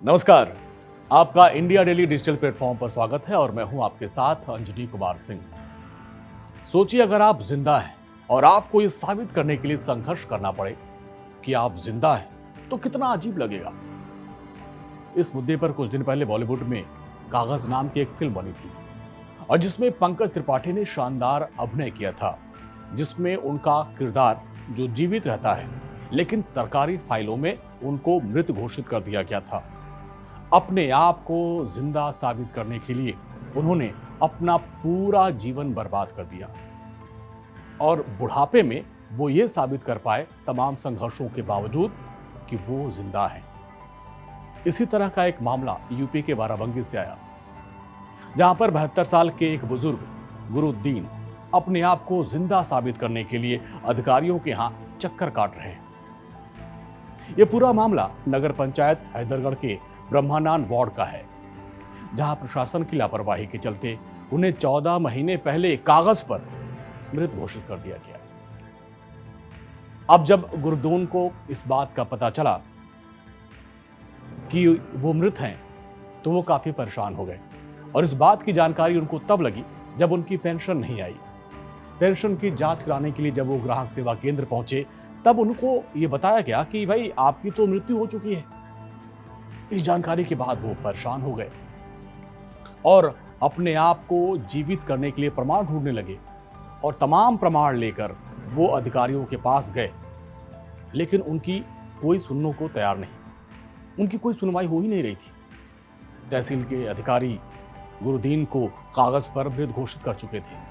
नमस्कार, आपका India daily digital platform पर स्वागत है और मैं हूं आपके साथ अंजनी कुमार सिंह। सोचिए अगर आप जिंदा हैं और आपको ये साबित करने के लिए संघर्ष करना पड़े कि आप जिंदा हैं तो कितना अजीब लगेगा। इस मुद्दे पर कुछ दिन पहले बॉलीवुड में कागज नाम की एक फिल्म बनी थी और जिसमें पंकज त्रिपाठी ने शानदार अभिनय किया था, जिसमें उनका किरदार जो जीवित रहता है लेकिन सरकारी फाइलों में उनको मृत घोषित कर दिया गया था। अपने आप को जिंदा साबित करने के लिए उन्होंने अपना पूरा जीवन बर्बाद कर दिया और बुढ़ापे में वो ये साबित कर पाए तमाम संघर्षों के बावजूद कि वो जिंदा है। इसी तरह का एक मामला यूपी के बाराबंकी से आया, जहां पर 72 साल के एक बुजुर्ग गुरुद्दीन अपने आप को जिंदा साबित करने के लिए अधिकारियों के यहां चक्कर काट रहे हैं। यह पूरा मामला नगर पंचायत हैदरगढ़ के ब्रह्मानंद वार्ड का है, जहां प्रशासन की लापरवाही के चलते उन्हें 14 महीने पहले कागज पर मृत घोषित कर दिया गया। अब जब गुरुद्दीन को इस बात का पता चला कि वो मृत हैं, तो वो काफी परेशान हो गए और इस बात की जानकारी उनको तब लगी जब उनकी पेंशन नहीं आई। पेंशन की जांच कराने के लिए जब वो ग्राहक सेवा केंद्र पहुंचे, तब उनको ये बताया गया कि भाई आपकी तो मृत्यु हो चुकी है। इस जानकारी के बाद वो परेशान हो गए और अपने आप को जीवित करने के लिए प्रमाण ढूंढने लगे और तमाम प्रमाण लेकर वो अधिकारियों के पास गए, लेकिन उनकी कोई सुनने को तैयार नहीं। उनकी कोई सुनवाई हो ही नहीं रही थी। तहसील के अधिकारी गुरुद्दीन को कागज पर मृत घोषित कर चुके थे।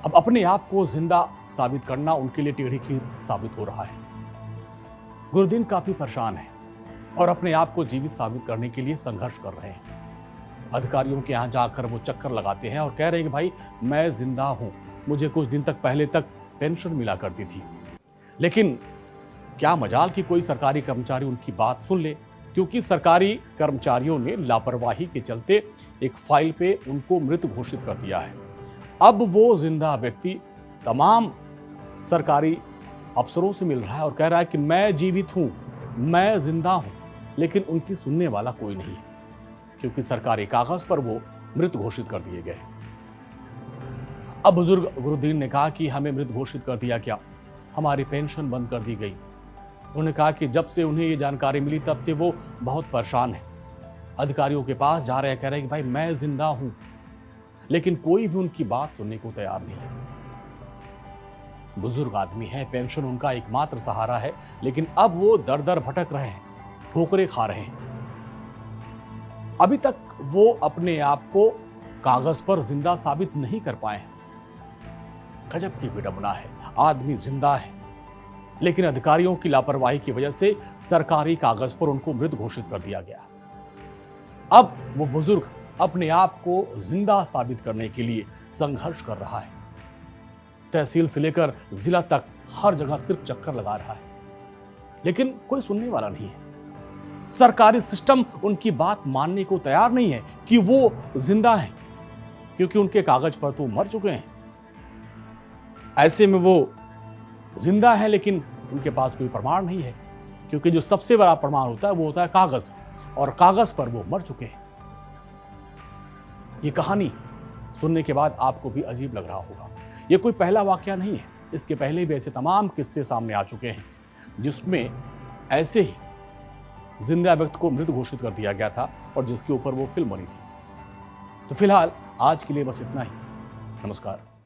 अब अपने आप को जिंदा साबित करना उनके लिए टेढ़ी खीर साबित हो रहा है। गुरुद्दीन काफी परेशान है और अपने आप को जीवित साबित करने के लिए संघर्ष कर रहे हैं। अधिकारियों के यहाँ जाकर वो चक्कर लगाते हैं और कह रहे हैं कि भाई मैं जिंदा हूं, मुझे कुछ दिन तक पहले तक पेंशन मिला करती थी। लेकिन क्या मजाल कि कोई सरकारी कर्मचारी उनकी बात सुन ले, क्योंकि सरकारी कर्मचारियों ने लापरवाही के चलते एक फाइल पे उनको मृत घोषित कर दिया है। अब वो जिंदा व्यक्ति तमाम सरकारी अफसरों से मिल रहा है और कह रहा है कि मैं जीवित हूं, मैं जिंदा हूं, लेकिन उनकी सुनने वाला कोई नहीं है, क्योंकि सरकारी कागज पर वो मृत घोषित कर दिए गए। अब बुजुर्ग गुरुद्दीन ने कहा कि हमें मृत घोषित कर दिया क्या, हमारी पेंशन बंद कर दी गई। उन्होंने कहा कि जब से उन्हें ये जानकारी मिली तब से वो बहुत परेशान है। अधिकारियों के पास जा रहे हैं, कह रहे हैं कि भाई मैं जिंदा हूं, लेकिन कोई भी उनकी बात सुनने को तैयार नहीं। बुजुर्ग आदमी है, पेंशन उनका एकमात्र सहारा है, लेकिन अब वो दर दर भटक रहे हैं, ठोकरें खा रहे हैं। अभी तक वो अपने आप को कागज पर जिंदा साबित नहीं कर पाए हैं। गजब की विडंबना है, आदमी जिंदा है, लेकिन अधिकारियों की लापरवाही की वजह से सरकारी कागज पर उनको मृत घोषित कर दिया गया। अब वो बुजुर्ग अपने आप को जिंदा साबित करने के लिए संघर्ष कर रहा है। तहसील से लेकर जिला तक हर जगह सिर्फ चक्कर लगा रहा है, लेकिन कोई सुनने वाला नहीं है। सरकारी सिस्टम उनकी बात मानने को तैयार नहीं है कि वो जिंदा हैं, क्योंकि उनके कागज पर तो मर चुके हैं। ऐसे में वो जिंदा है, लेकिन उनके पास कोई प्रमाण नहीं है, क्योंकि जो सबसे बड़ा प्रमाण होता है वो होता है कागज, और कागज पर वो मर चुके हैं। ये कहानी सुनने के बाद आपको भी अजीब लग रहा होगा। ये कोई पहला वाकया नहीं है, इसके पहले भी ऐसे तमाम किस्से सामने आ चुके हैं, जिसमें ऐसे ही जिंदा व्यक्ति को मृत घोषित कर दिया गया था और जिसके ऊपर वो फिल्म बनी थी। तो फिलहाल आज के लिए बस इतना ही। नमस्कार।